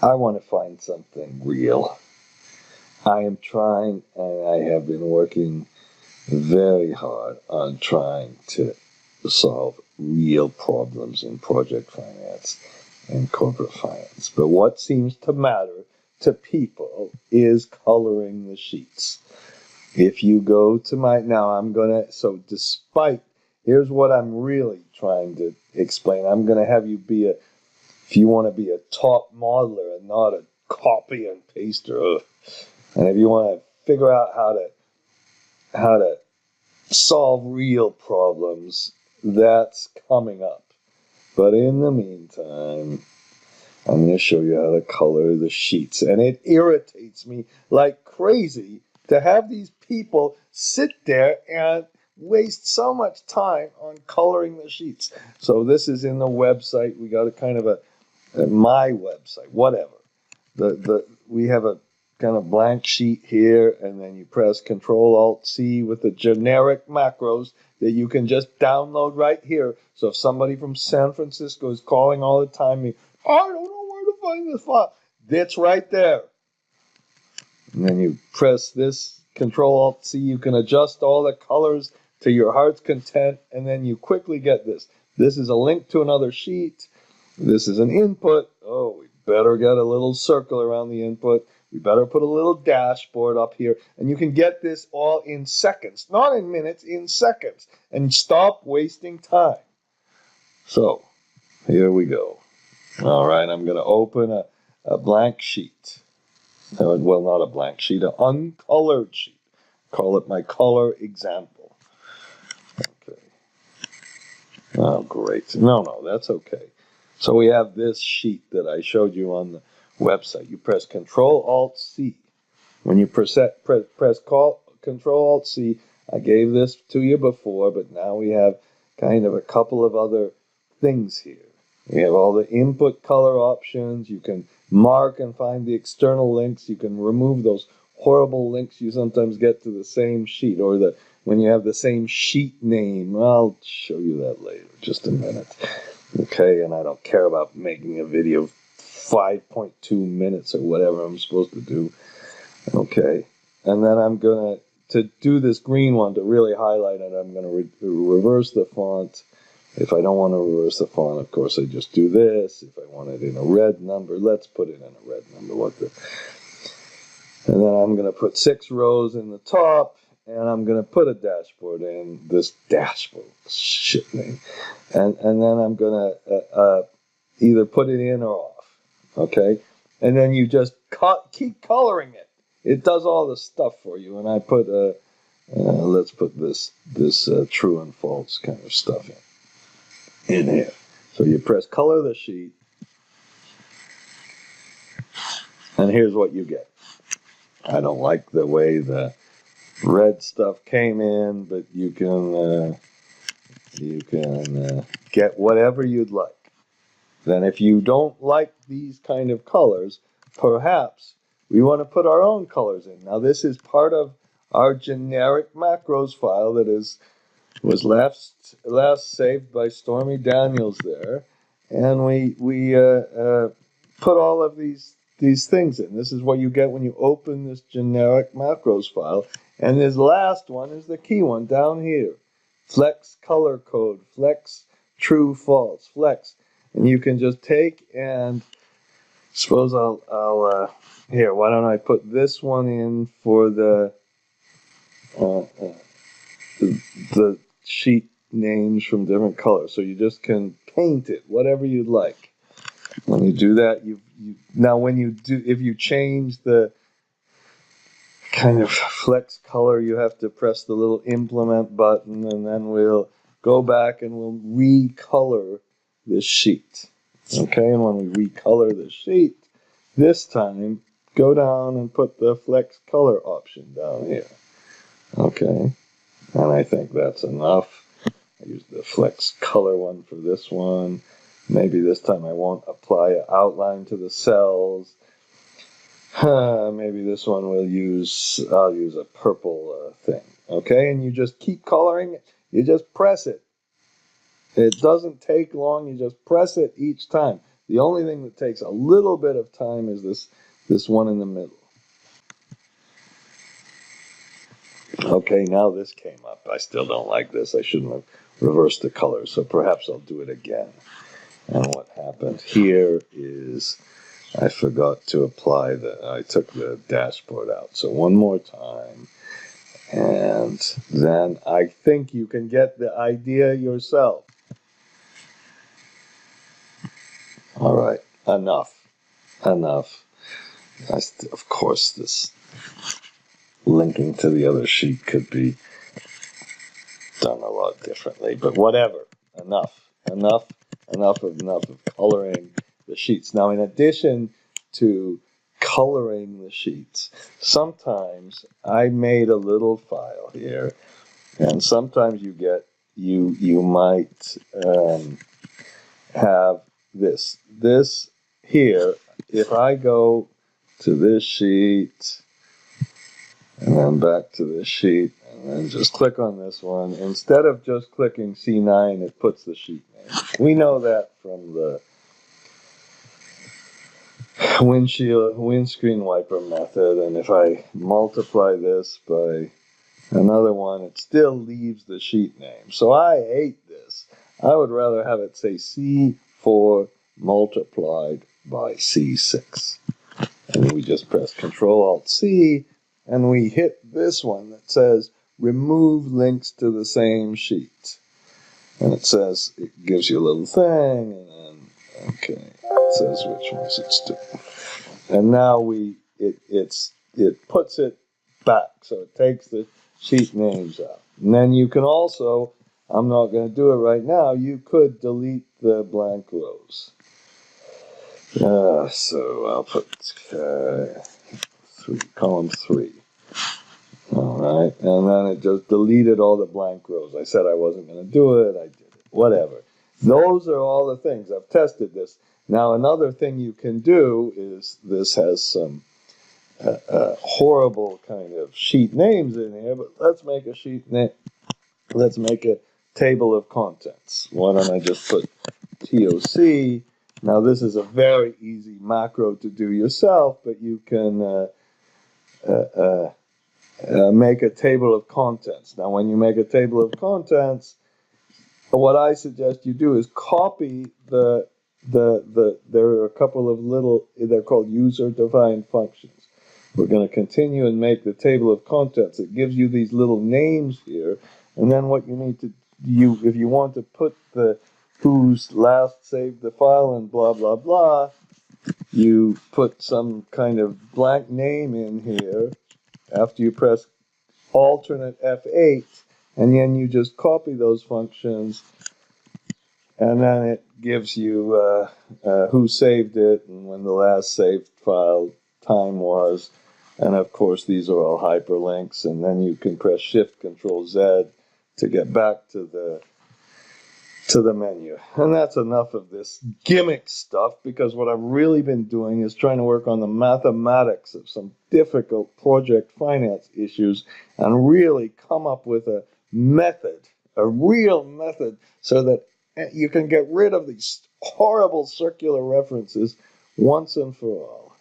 I want to find something real. I am trying, and I have been working very hard on trying to solve real problems in project finance and corporate finance. But what seems to matter to people is coloring the sheets. If you go to here's what I'm really trying to explain. I'm going to have you if you want to be a top modeler and not a copy and paster, and if you want to figure out how to solve real problems, that's coming up. But in the meantime, I'm going to show you how to color the sheets. And it irritates me like crazy to have these people sit there and waste so much time on coloring the sheets. So this is in the website. We got a kind of my website, whatever. We have a kind of blank sheet here, and then you press Control-Alt-C with the generic macros that you can just download right here. So if somebody from San Francisco is calling all the time, I don't know where to find this file. It's right there. And then you press this Control-Alt-C. You can adjust all the colors to your heart's content, and then you quickly get this. This is a link to another sheet. This is an input. Oh, we better get a little circle around the input. We better put a little dashboard up here. And you can get this all in seconds. Not in minutes, in seconds. And stop wasting time. So, here we go. All right, I'm going to open a blank sheet. Well, not a blank sheet, an uncolored sheet. Call it my color example. Okay. Oh, great. No, that's okay. So we have this sheet that I showed you on the website. You press Control-Alt-C. When you press Control-Alt-C, I gave this to you before, but now we have kind of a couple of other things here. We have all the input color options. You can mark and find the external links. You can remove those horrible links you sometimes get to the same sheet, or when you have the same sheet name. I'll show you that later, just a minute. Okay, and I don't care about making a video 5.2 minutes or whatever I'm supposed to do. Okay, and then I'm going to do this green one to really highlight it. I'm going to reverse the font. If I don't want to reverse the font, of course, I just do this. If I want it in a red number, let's put it in a red number. And then I'm going to put 6 rows in the top, and I'm going to put a dashboard in this dashboard. Shit name. And then I'm going to either put it in or off. Okay? And then you just keep coloring it. It does all the stuff for you. And I put, let's put this true and false kind of stuff in here. So you press color the sheet. And here's what you get. I don't like the way the red stuff came in, but you can get whatever you'd like. Then if you don't like these kind of colors, perhaps we want to put our own colors in. Now this is part of our generic macros file that was last saved by Stormy Daniels there, and we put all of these things in. This is what you get when you open this generic macros file. And this last one is the key one down here. Flex color code, flex true false, flex. And you can just take and suppose I'll here, why don't I put this one in for the sheet names from different colors. So you just can paint it, whatever you'd like. When you do that, now when you do, if you change the kind of flex color, you have to press the little implement button, and then we'll go back and we'll recolor the sheet. Okay, and when we recolor the sheet, this time, go down and put the flex color option down here. Okay, and I think that's enough. I use the flex color one for this one. Maybe this time I won't apply an outline to the cells. Maybe this one I'll use a purple thing. Okay, and you just keep coloring it. You just press it. It doesn't take long. You just press it each time. The only thing that takes a little bit of time is this one in the middle. Okay, now this came up. I still don't like this. I shouldn't have reversed the color, so perhaps I'll do it again. And what happened here is I forgot to apply I took the dashboard out. So one more time. And then I think you can get the idea yourself. All right, enough. Of course, this linking to the other sheet could be done a lot differently, but whatever. Enough of coloring the sheets. Now, in addition to coloring the sheets, sometimes I made a little file here, and sometimes you might have this here. If I go to this sheet and then back to this sheet and then just click on this one, instead of just clicking C9, it puts the sheet name. We know that from the windscreen wiper method, and if I multiply this by another one, it still leaves the sheet name. So I hate this. I would rather have it say C4 multiplied by C6. And we just press Control-Alt-C, and we hit this one that says remove links to the same sheet. And it says, it gives you a little thing, and then, okay, it says which ones it's doing. And now it puts it back, so it takes the sheet names out. And then you can also, I'm not going to do it right now, you could delete the blank rows. So I'll put column 3. All right, and then it just deleted all the blank rows. I said I wasn't going to do it, I did it. Whatever. Those are all the things. I've tested this. Now, another thing you can do is this has some horrible kind of sheet names in here, but let's make a sheet name. Let's make a table of contents. Why don't I just put TOC? Now, this is a very easy macro to do yourself, but you can make a table of contents. Now, when you make a table of contents, what I suggest you do is copy there are a couple of little, they're called user-defined functions. We're going to continue and make the table of contents. It gives you these little names here, and then what you need to if you want to put who's last saved the file and blah blah blah, you put some kind of blank name in here after you press alternate F8, and then you just copy those functions, and then it gives you who saved it and when the last saved file time was. And of course, these are all hyperlinks, and then you can press Shift Control Z to get back to the menu. And that's enough of this gimmick stuff, because what I've really been doing is trying to work on the mathematics of some difficult project finance issues and really come up with a real method, so that you can get rid of these horrible circular references once and for all.